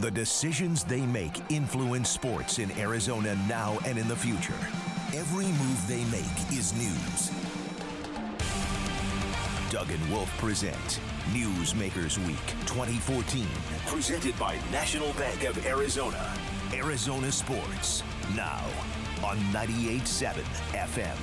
The decisions they make influence sports in Arizona now and in the future. Every move they make is news. Doug and Wolf present Newsmakers Week 2014. Presented by National Bank of Arizona. Arizona Sports. Now on 98.7 FM.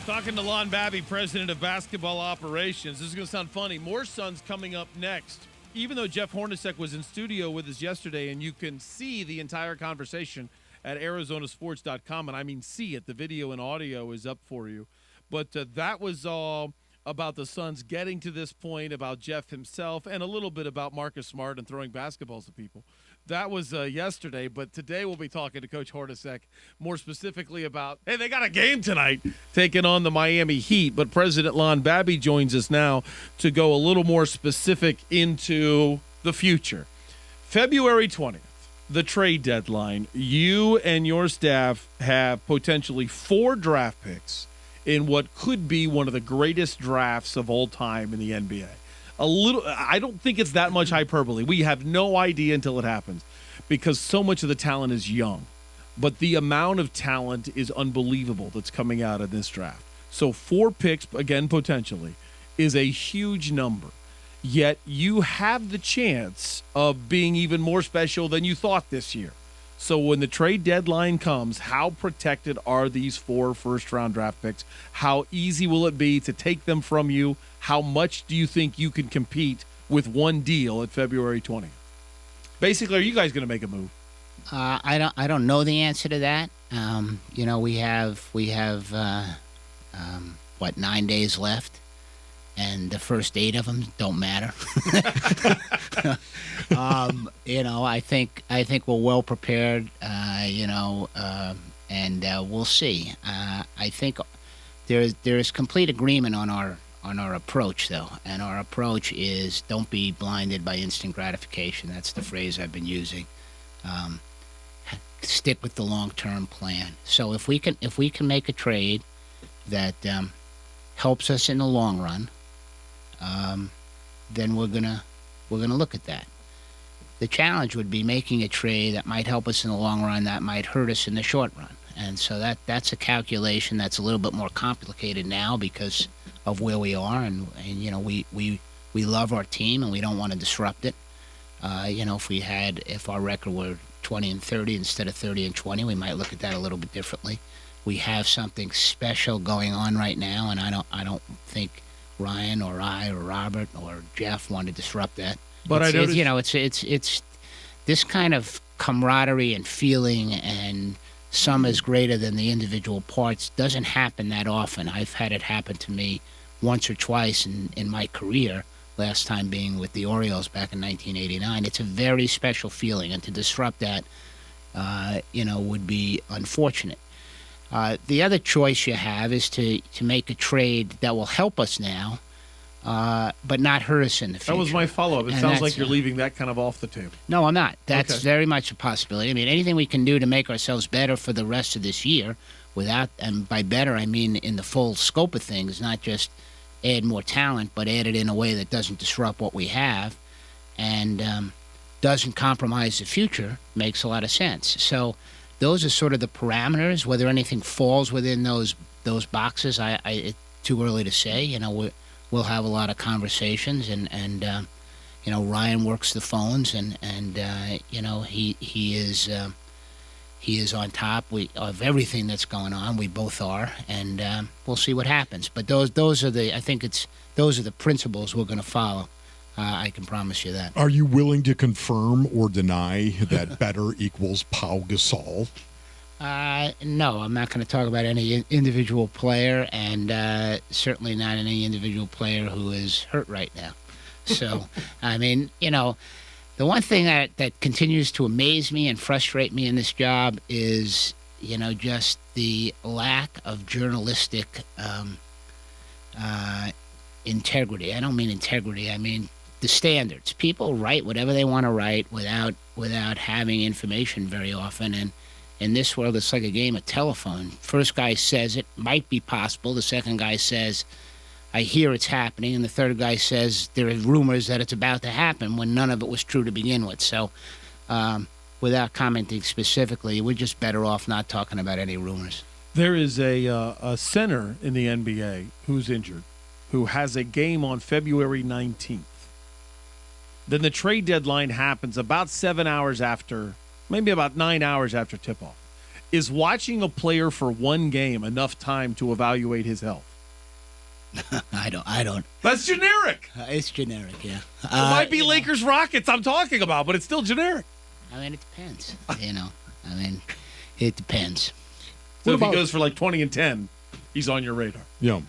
Talking to Lon Babby, president of basketball operations. This is going to sound funny. More Suns coming up next. Even though Jeff Hornacek was in studio with us yesterday, and you can see the entire conversation at arizonasports.com, and I mean see it. The video and audio is up for you. But that was all about the Suns getting to this point, about Jeff himself, and a little bit about Marcus Smart and throwing basketballs at people. That was yesterday, but today we'll be talking to Coach Hornacek more specifically about, hey, they got a game tonight taking on the Miami Heat, but President Lon Babby joins us now to go a little more specific into the future. February 20th, the trade deadline. You and your staff have potentially 4 draft picks in what could be one of the greatest drafts of all time in the NBA. I don't think it's that much hyperbole. We have no idea until it happens because so much of the talent is young. But the amount of talent is unbelievable that's coming out of this draft. So 4 picks, again, potentially, is a huge number. Yet you have the chance of being even more special than you thought this year. So when the trade deadline comes, how protected are these 4 first-round draft picks? How easy will it be to take them from you? How much do you think you can compete with one deal at February 20th? Basically, are you guys going to make a move? I don't know the answer to that. We have 9 days left, and the first 8 of them don't matter. I think we're well prepared. And we'll see. I think there is complete agreement on our approach, though, and our approach is don't be blinded by instant gratification. That's the phrase I've been using. Stick with the long-term plan. So if we can make a trade that helps us in the long run, then we're gonna look at that. The challenge would be making a trade that might help us in the long run, that might hurt us in the short run. And so that's a calculation that's a little bit more complicated now because of where we are, and we love our team and we don't want to disrupt it. If our record were 20-30 instead of 30-20, we might look at that a little bit differently. We have something special going on right now, and I don't think Ryan or I or Robert or Jeff want to disrupt that. But it's this kind of camaraderie and feeling, and some is greater than the individual parts, doesn't happen that often. I've had it happen to me once or twice in my career, last time being with the Orioles back in 1989. It's a very special feeling, and to disrupt that, would be unfortunate. The other choice you have is to make a trade that will help us now, but not hurt us in the future. That was my follow-up. It sounds like you're leaving that kind of off the table. No, I'm not. That's very much a possibility. I mean, anything we can do to make ourselves better for the rest of this year, and by better I mean in the full scope of things, not just add more talent, but add it in a way that doesn't disrupt what we have and doesn't compromise the future, makes a lot of sense. So those are sort of the parameters. Whether anything falls within those boxes, it's too early to say. We'll have a lot of conversations, and Ryan works the phones, and he is on top of everything that's going on. We both are, and we'll see what happens. But those are the principles we're going to follow. I can promise you that. Are you willing to confirm or deny that better equals Pau Gasol? No, I'm not going to talk about any individual player, and certainly not any individual player who is hurt right now. So, I mean, the one thing that continues to amaze me and frustrate me in this job is, just the lack of journalistic integrity. I don't mean integrity. I mean the standards. People write whatever they want to write without having information very often, and in this world, it's like a game of telephone. First guy says it might be possible. The second guy says, I hear it's happening, and the third guy says there are rumors that it's about to happen when none of it was true to begin with. So, without commenting specifically, we're just better off not talking about any rumors. There is a center in the NBA who's injured, who has a game on February 19th. Then the trade deadline happens about 7 hours after, maybe about 9 hours after tip-off. Is watching a player for one game enough time to evaluate his health? I don't. That's generic. It's generic, yeah. It might be Lakers Rockets I'm talking about, but it's still generic. I mean, it depends. It depends. So if he goes for like 20 and 10, he's on your radar. Yeah.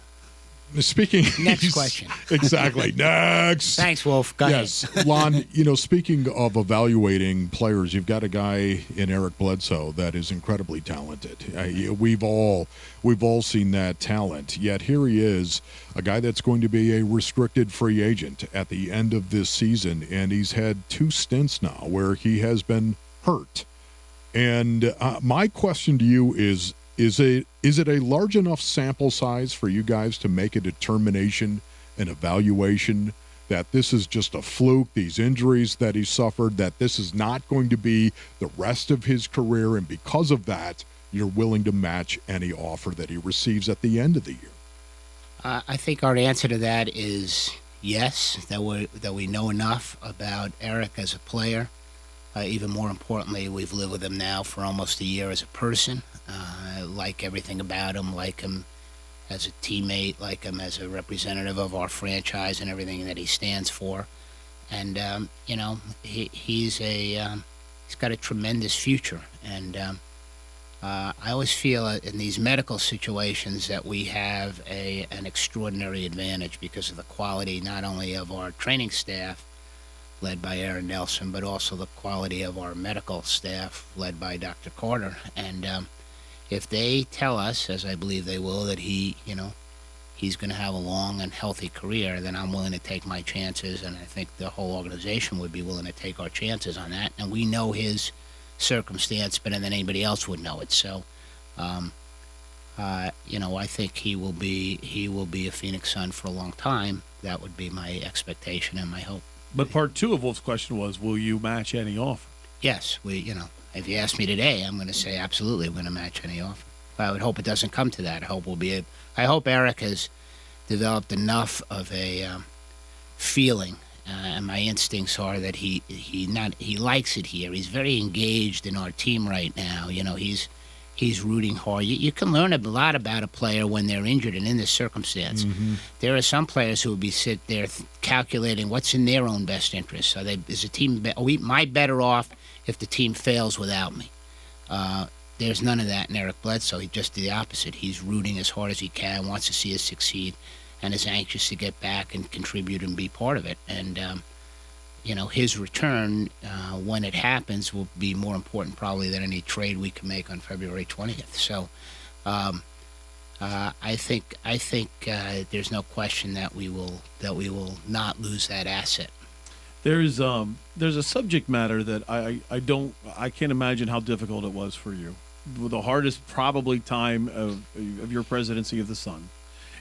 Speaking. Next question. Exactly. Next. Thanks, Wolf. Go ahead. Yes, Lon. Speaking of evaluating players, you've got a guy in Eric Bledsoe that is incredibly talented. We've all seen that talent. Yet here he is, a guy that's going to be a restricted free agent at the end of this season, and he's had 2 stints now where he has been hurt. And my question to you is it a large enough sample size for you guys to make a determination, an evaluation that this is just a fluke, these injuries that he suffered, that this is not going to be the rest of his career, and because of that, you're willing to match any offer that he receives at the end of the year? I think our answer to that is yes, that we know enough about Eric as a player. Even more importantly, we've lived with him now for almost a year as a person. Like everything about him, like him as a teammate, like him as a representative of our franchise and everything that he stands for. And he's got a tremendous future. And I always feel in these medical situations that we have an extraordinary advantage because of the quality not only of our training staff, led by Aaron Nelson, but also the quality of our medical staff, led by Dr. Carter. And if they tell us, as I believe they will, that he's going to have a long and healthy career, then I'm willing to take my chances, and I think the whole organization would be willing to take our chances on that. And we know his circumstance better than anybody else would know it. So, I think he will be a Phoenix Sun for a long time. That would be my expectation and my hope. But part 2 of Wolf's question was, will you match any offer? Yes, if you ask me today, I'm going to say absolutely I'm going to match any offer. I would hope it doesn't come to that. I hope Eric has developed enough of a feeling, and my instincts are that he likes it here. He's very engaged in our team right now. He's rooting hard. You can learn a lot about a player when they're injured and in this circumstance. Mm-hmm. There are some players who will be sit there calculating what's in their own best interest. Is a team? Am I better off if the team fails without me? There's none of that in Eric Bledsoe. He's just the opposite. He's rooting as hard as he can, wants to see us succeed, and is anxious to get back and contribute and be part of it. And his return, when it happens, will be more important probably than any trade we can make on February 20th. So I think there's no question that we will not lose that asset. There's a subject matter that I can't imagine how difficult it was for you. The hardest probably time of your presidency of the Sun,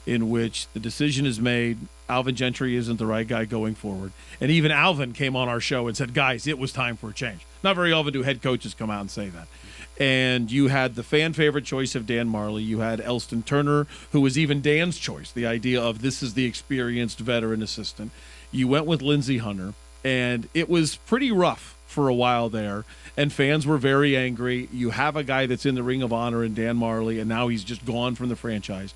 in which the decision is made, Alvin Gentry isn't the right guy going forward. And even Alvin came on our show and said, guys, it was time for a change. Not very often do head coaches come out and say that. And you had the fan favorite choice of Dan Marley. You had Elston Turner, who was even Dan's choice, the idea of this is the experienced veteran assistant. You went with Lindsey Hunter, and it was pretty rough for a while there, and fans were very angry. You have a guy that's in the Ring of Honor in Dan Marley, and now he's just gone from the franchise.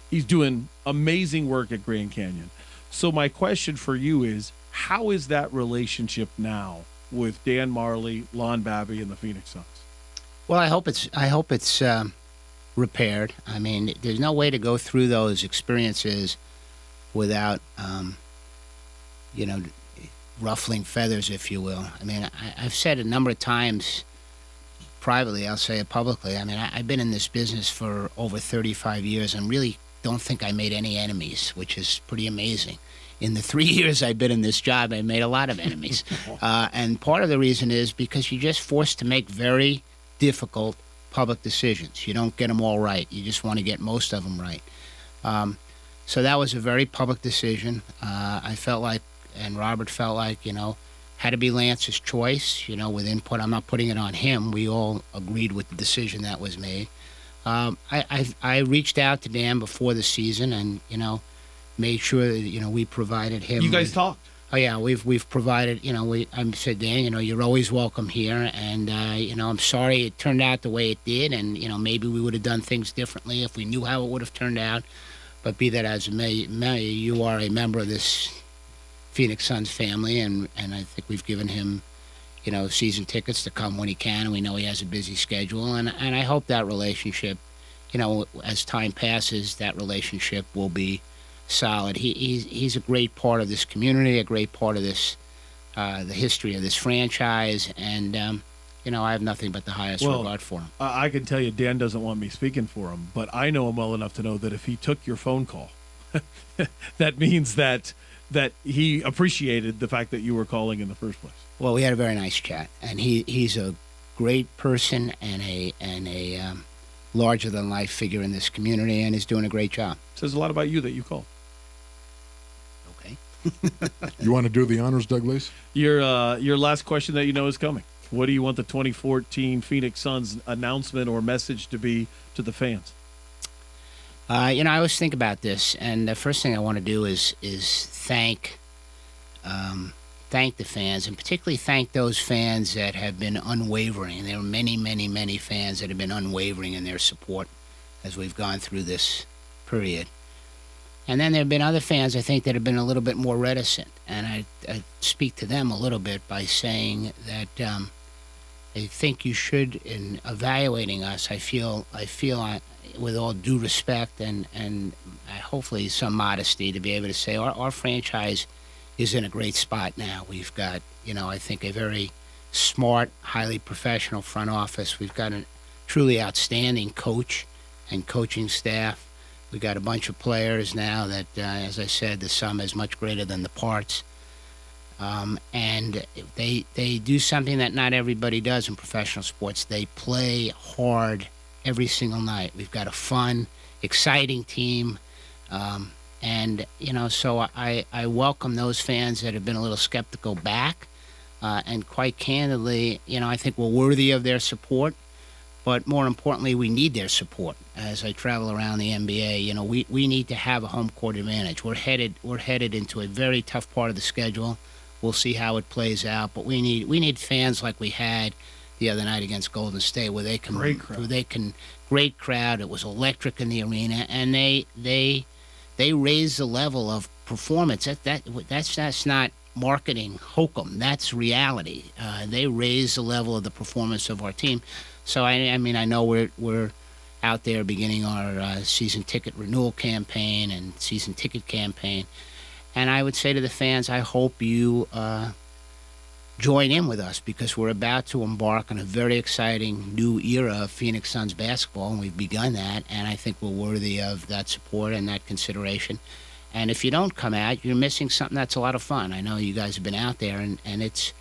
He's doing amazing work at Grand Canyon. So my question for you is, how is that relationship now with Dan Marley, Lon Babby, and the Phoenix Suns? Well, I hope it's repaired. I mean, there's no way to go through those experiences without, ruffling feathers, if you will. I mean, I've said a number of times privately, I'll say it publicly. I mean, I've been in this business for over 35 years and really don't think I made any enemies, which is pretty amazing. In the 3 years I've been in this job, I made a lot of enemies. And part of the reason is because you're just forced to make very difficult public decisions. You don't get them all right. You just want to get most of them right. So that was a very public decision. I felt like, and Robert felt like, had to be Lance's choice, with input. I'm not putting it on him. We all agreed with the decision that was made. I reached out to Dan before the season and, made sure that, we provided him. You guys talked? Oh, yeah, we've provided, I said, Dan, you're always welcome here. And, I'm sorry it turned out the way it did. And, maybe we would have done things differently if we knew how it would have turned out. But be that as it may, you are a member of this Phoenix Suns family, and I think we've given him, season tickets to come when he can, and we know he has a busy schedule, and I hope that relationship, as time passes, that relationship will be solid. He's a great part of this community, a great part of this, the history of this franchise, and I have nothing but the highest regard for him. I can tell you Dan doesn't want me speaking for him, but I know him well enough to know that if he took your phone call, that means that he appreciated the fact that you were calling in the first place. Well, we had a very nice chat, and he's a great person and a larger than life figure in this community, and is doing a great job. Says a lot about you that you called. Okay. You want to do the honors, Douglas? Your last question that is coming. What do you want the 2014 Phoenix Suns announcement or message to be to the fans? I always think about this, and the first thing I want to do is thank the fans, and particularly thank those fans that have been unwavering. There are many, many, many fans that have been unwavering in their support as we've gone through this period. And then there have been other fans, I think, that have been a little bit more reticent, and I speak to them a little bit by saying that I think you should, in evaluating us, I feel with all due respect and hopefully some modesty, to be able to say our franchise is in a great spot now. We've got, I think a very smart, highly professional front office. We've got a truly outstanding coach and coaching staff. We've got a bunch of players now that, as I said, the sum is much greater than the parts. And they do something that not everybody does in professional sports. They play hard every single night. We've got a fun, exciting team. And, so I welcome those fans that have been a little skeptical back. And quite candidly, I think we're worthy of their support. But more importantly, we need their support. As I travel around the NBA, we need to have a home court advantage. We're headed into a very tough part of the schedule. We'll see how it plays out. But we need fans like we had the other night against Golden State, where they can great crowd. It was electric in the arena, and they raised the level of performance. That's not marketing hokum. That's reality. They raised the level of the performance of our team. So I mean, I know we're out there beginning our season ticket renewal campaign and season ticket campaign, and I would say to the fans, I hope you join in with us, because we're about to embark on a very exciting new era of Phoenix Suns basketball, and we've begun that, and I think we're worthy of that support and that consideration. And if you don't come out, you're missing something that's a lot of fun. I know you guys have been out there, and it's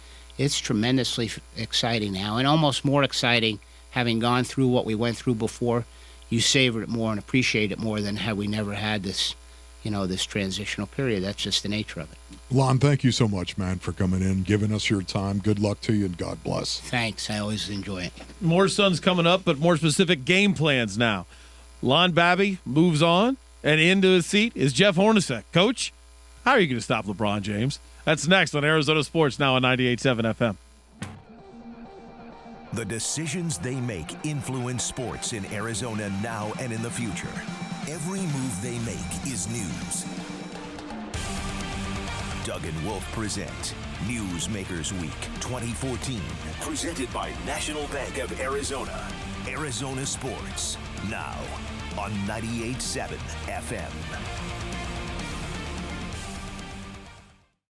tremendously exciting now, and almost more exciting having gone through what we went through before. You savor it more and appreciate it more than had we never had this, this transitional period. That's just the nature of it. Lon, thank you so much, man, for coming in, giving us your time. Good luck to you, and God bless. Thanks. I always enjoy it. More Suns coming up, but more specific game plans now. Lon Babby moves on, and into his seat is Jeff Hornacek. Coach, how are you going to stop LeBron James? That's next on Arizona Sports Now on 98.7 FM. The decisions they make influence sports in Arizona now and in the future. Every move they make is news. Doug and Wolf present Newsmakers Week 2014. Presented by National Bank of Arizona. Arizona Sports Now on 98.7 FM.